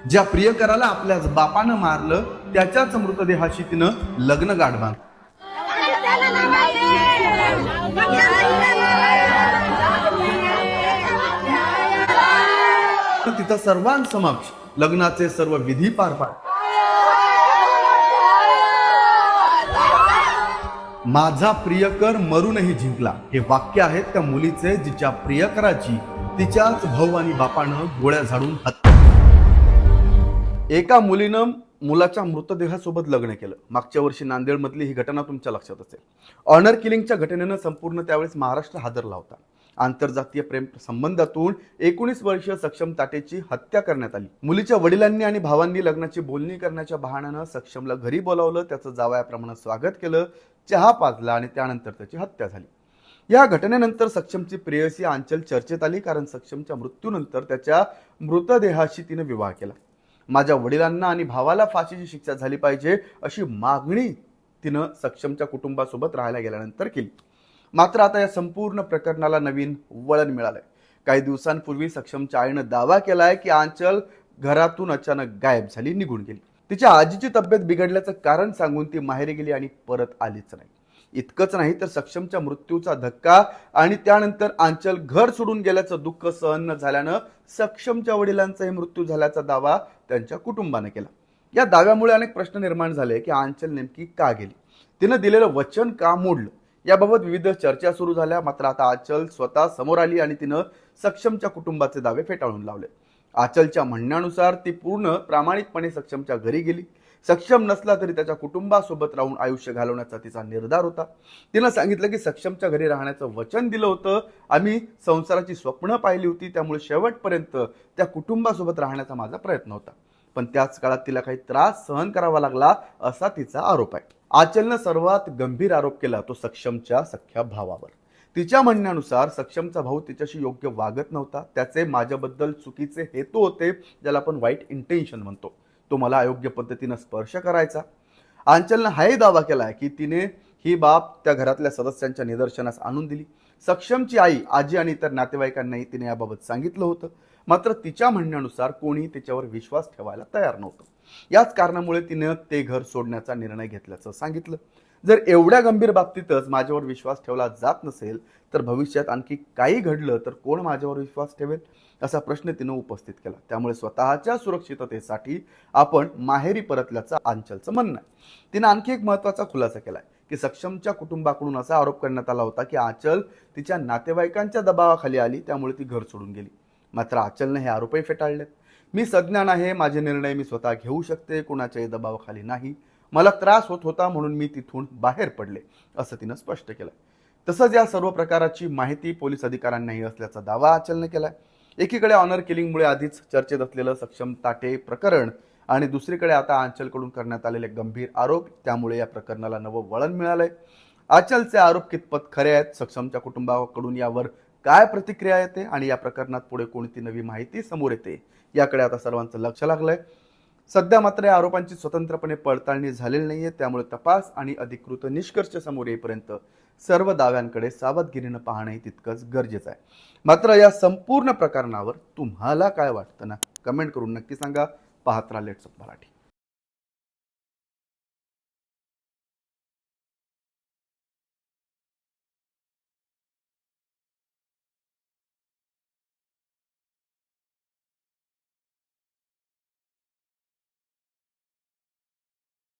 ज्या प्रियकराला आपल्याच बापानं मारलं त्याच्याच मृतदेहाशी तिनं लग्न गाठ बांधलं. तिथं सर्वांसमक्ष लग्नाचे सर्व विधी पार पाडले. माझा प्रियकर मरूनही जिंकला हे वाक्य आहे त्या मुलीचे, जिच्या प्रियकराची तिच्याच भाऊ आणि बापानं गोळ्या झाडून हत्या. एका मुलीनं मुलाच्या मृतदेहासोबत लग्न केलं. मागच्या वर्षी नांदेडमधली ही घटना तुमच्या लक्षात असेल. ऑनर किलिंगच्या घटनेनं संपूर्ण त्यावेळेस महाराष्ट्र हादरला होता. आंतरजातीय प्रेम संबंधातून 19 वर्षीय सक्षम ताटेची हत्या करण्यात आली. मुलीच्या वडिलांनी आणि भावांनी लग्नाची बोलणी करण्याच्या बहाण्यानं सक्षमला घरी बोलावलं, त्याचं जावयाप्रमाणे स्वागत केलं, चहा पाजला आणि त्यानंतर त्याची हत्या झाली. या घटनेनंतर सक्षमची प्रेयसी आंचल चर्चेत आली, कारण सक्षमच्या मृत्यूनंतर त्याच्या मृतदेहाशी तिने विवाह केला. माझ्या वडिलांना आणि भावाला फाशीची शिक्षा झाली पाहिजे अशी मागणी तिनं सक्षमच्या कुटुंबासोबत राहायला गेल्यानंतर केली. मात्र आता या संपूर्ण प्रकरणाला नवीन वळण मिळालंय. काही दिवसांपूर्वी सक्षमच्या आईनं दावा केलाय की आंचल घरातून अचानक गायब झाली, निघून गेली. तिच्या आजीची तब्येत बिघडल्याचं कारण सांगून ती माहेरी गेली आणि परत आलीच नाही. इतकंच नाही तर सक्षमच्या मृत्यूचा धक्का आणि त्यानंतर आंचल घर सोडून गेल्याचं दुःख सहन न झाल्यानं सक्षमच्या वडिलांचाही मृत्यू झाल्याचा दावा त्यांच्या कुटुंबाने केला. या दाव्यामुळे अनेक प्रश्न निर्माण झाले की आंचल नेमकी का गेली, तिनं दिलेलं वचन का मोडलं, याबाबत विविध चर्चा सुरू झाल्या. मात्र आता आंचल स्वतः समोर आली आणि तिनं सक्षमच्या कुटुंबाचे दावे फेटाळून लावले. आंचलच्या म्हणण्यानुसार ती पूर्ण प्रामाणिकपणे सक्षमच्या घरी गेली. सक्षम नसला तरी त्याच्या कुटुंबासोबत राहून आयुष्य घालवण्याचा तिचा निर्धार होता. तिनं सांगितलं की सक्षमच्या घरी राहण्याचं वचन दिलं होतं, आम्ही संसाराची स्वप्न पाहिली होती, त्यामुळे शेवटपर्यंत त्या कुटुंबासोबत राहण्याचा माझा प्रयत्न होता. पण त्याच काळात तिला काही त्रास सहन करावा लागला असा तिचा आरोप आहे. आंचलनं सर्वात गंभीर आरोप केला तो सक्षमच्या सख्ख्या भावावर. तिच्या म्हणण्यानुसार सक्षमचा भाऊ तिच्याशी योग्य वागत नव्हता, त्याचे माझ्याबद्दल चुकीचे हेतू होते, ज्याला आपण वाईट इंटेन्शन म्हणतो. तो मला अयोग्य पद्धतीनं स्पर्श करायचा. आंचलनं हाही दावा केलाय की तिने ही बाब त्या घरातल्या सदस्यांच्या निदर्शनास आणून दिली. सक्षमची आई, आजी आणि इतर नातेवाईकांनाही तिने याबाबत सांगितलं होतं. मात्र तिच्या म्हणण्यानुसार कोणी तिच्यावर विश्वास ठेवायला तयार नव्हतं. याच कारणामुळे तिने ते घर सोडण्याचा निर्णय घेतल्याचं सांगितलं. जर एवढ्या गंभीर बाबतीतच माझ्यावर विश्वास ठेवला जात नसेल तर भविष्यात आणखी काही घडलं तर कोण माझ्यावर विश्वास ठेवेल असा प्रश्न तिनं उपस्थित केला. त्यामुळे स्वतःच्या सुरक्षिततेसाठी आपण माहेरी परतल्याचं आंचलचं म्हणणं आहे. तिनं आणखी एक महत्त्वाचा खुलासा केलाय की सक्षमच्या कुटुंबाकडून असा आरोप करण्यात आला होता की आंचल तिच्या नातेवाईकांच्या दबावाखाली आली, त्यामुळे ती घर सोडून गेली. मात्र आंचलने हे आरोपही फेटाळलेत. मी सज्ञान आहे, माझे निर्णय मी स्वतः घेऊ शकते, कोणाच्याही दबावाखाली नाही. मला त्रास होत होता म्हणून मी तिथून बाहेर पडले असं तिनं स्पष्ट केलं. तसंच या सर्व प्रकाराची माहिती पोलीस अधिकाऱ्यांनाही असल्याचा दावा आंचलने केलाय. एकीकडे ऑनर किलिंगमुळे आधीच चर्चेत असलेलं सक्षम ताटे प्रकरण आणि दुसरीकडे आता आंचलकडून करण्यात आलेले गंभीर आरोप, त्यामुळे या प्रकरणाला नवं वळण मिळालंय. आंचलचे आरोप कितपत खरे आहेत, सक्षमच्या कुटुंबाकडून यावर काय प्रतिक्रिया येते आणि या प्रकरणात पुढे कोणती नवी माहिती समोर येते याकडे आता सर्वांचं लक्ष लागलंय. सध्या मात्र या आरोपांची स्वतंत्रपणे पडताळणी झालेली नाहीये, त्यामुळे तपास आणि अधिकृत निष्कर्ष समोर येईपर्यंत सर्व दाव्यांकडे सावधगिरीनं पाहणंही तितकंच गरजेचं आहे. मात्र या संपूर्ण प्रकरणावर तुम्हाला काय वाटतं ना, कमेंट करून नक्की सांगा. पाहत राहा लेट्स मराठी.